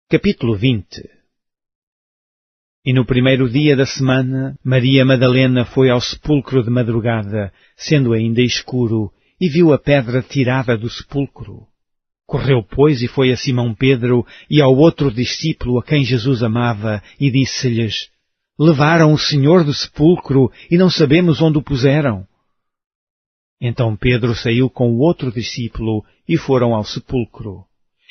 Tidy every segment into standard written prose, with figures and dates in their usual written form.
Capítulo 20. E no primeiro dia da semana, Maria Madalena foi ao sepulcro de madrugada, sendo ainda escuro, e viu a pedra tirada do sepulcro. Correu, pois, e foi a Simão Pedro e ao outro discípulo a quem Jesus amava, e disse-lhes: Levaram o Senhor do sepulcro, e não sabemos onde o puseram. Então Pedro saiu com o outro discípulo, e foram ao sepulcro.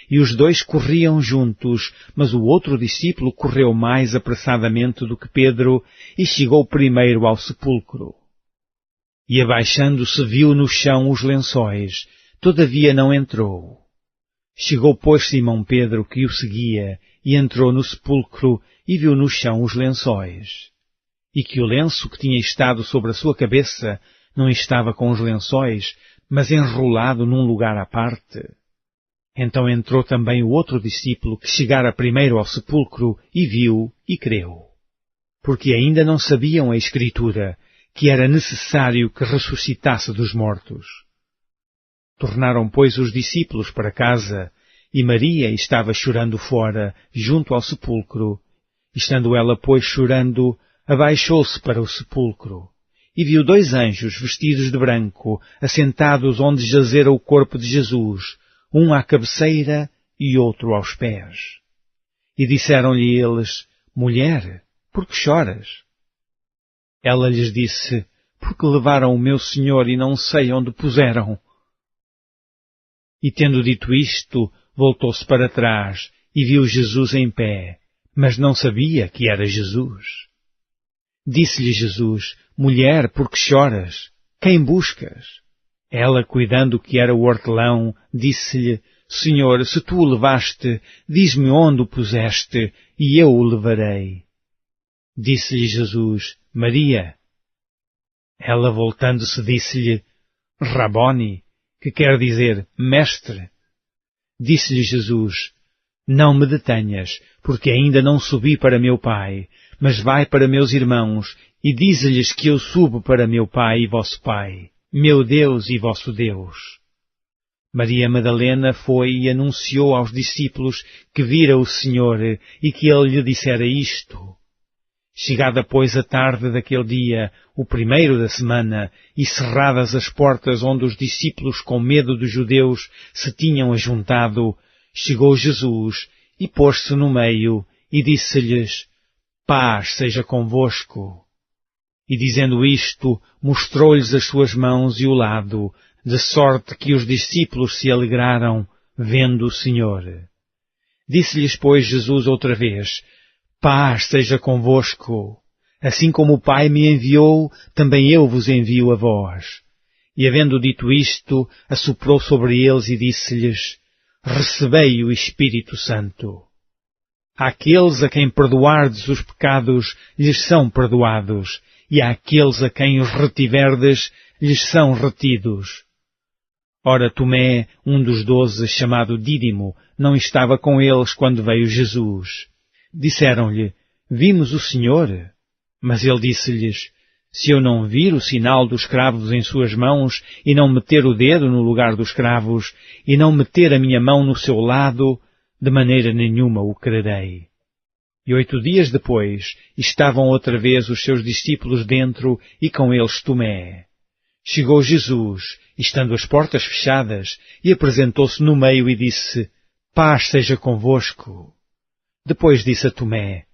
E os dois corriam juntos, mas o outro discípulo correu mais apressadamente do que Pedro, e chegou primeiro ao sepulcro. E abaixando-se viu no chão os lençóis, todavia não entrou. Chegou, pois, Simão Pedro, que o seguia, e entrou no sepulcro, e viu no chão os lençóis. E que o lenço que tinha estado sobre a sua cabeça não estava com os lençóis, mas enrolado num lugar à parte. Então entrou também o outro discípulo, que chegara primeiro ao sepulcro, e viu, e creu. Porque ainda não sabiam a Escritura, que era necessário que ressuscitasse dos mortos. Tornaram, pois, os discípulos para casa, e Maria estava chorando fora, junto ao sepulcro. Estando ela, pois, chorando, abaixou-se para o sepulcro, e viu dois anjos vestidos de branco, assentados onde jazera o corpo de Jesus, um à cabeceira e outro aos pés. E disseram-lhe eles: Mulher, por que choras? Ela lhes disse: Porque levaram o meu Senhor e não sei onde puseram. E tendo dito isto, voltou-se para trás e viu Jesus em pé, mas não sabia que era Jesus. Disse-lhe Jesus: Mulher, por que choras? Quem buscas? Ela, cuidando que era o hortelão, disse-lhe: Senhor, se tu o levaste, diz-me onde o puseste, e eu o levarei. Disse-lhe Jesus: Maria. Ela, voltando-se, disse-lhe: Raboni, que quer dizer mestre. Disse-lhe Jesus: Não me detenhas, porque ainda não subi para meu Pai, mas vai para meus irmãos, e dize-lhes que eu subo para meu Pai e vosso Pai, meu Deus e vosso Deus. Maria Madalena foi e anunciou aos discípulos que vira o Senhor e que ele lhe dissera isto. Chegada, pois, a tarde daquele dia, o primeiro da semana, e cerradas as portas onde os discípulos, com medo dos judeus, se tinham ajuntado, chegou Jesus e pôs-se no meio e disse-lhes: Paz seja convosco. E dizendo isto, mostrou-lhes as suas mãos e o lado, de sorte que os discípulos se alegraram, vendo o Senhor. Disse-lhes, pois, Jesus outra vez: Paz seja convosco. Assim como o Pai me enviou, também eu vos envio a vós. E havendo dito isto, assoprou sobre eles e disse-lhes: Recebei o Espírito Santo. Àqueles a quem perdoardes os pecados, lhes são perdoados, e àqueles a quem os retiverdes, lhes são retidos. Ora, Tomé, um dos 12, chamado Dídimo, não estava com eles quando veio Jesus. Disseram-lhe: Vimos o Senhor. Mas ele disse-lhes: Se eu não vir o sinal dos cravos em suas mãos, e não meter o dedo no lugar dos cravos, e não meter a minha mão no seu lado, de maneira nenhuma o crerei. E 8 dias depois, estavam outra vez os seus discípulos dentro, e com eles Tomé. Chegou Jesus, estando as portas fechadas, e apresentou-se no meio e disse: Paz seja convosco. Depois disse a Tomé: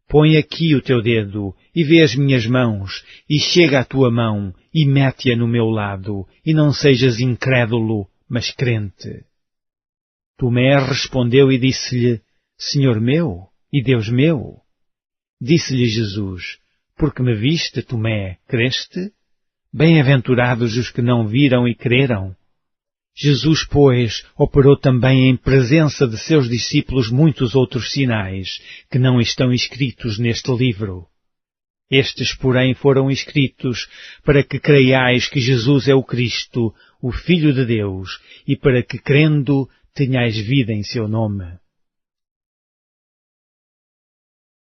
Põe aqui o teu dedo, e vê as minhas mãos, e chega a tua mão, e mete-a no meu lado, e não sejas incrédulo, mas crente. Tomé respondeu e disse-lhe: Senhor meu e Deus meu. Disse-lhe Jesus: Porque me viste, Tomé, creste? Bem-aventurados os que não viram e creram. Jesus, pois, operou também em presença de seus discípulos muitos outros sinais, que não estão escritos neste livro. Estes, porém, foram escritos para que creiais que Jesus é o Cristo, o Filho de Deus, e para que, crendo, tenhais vida em seu nome.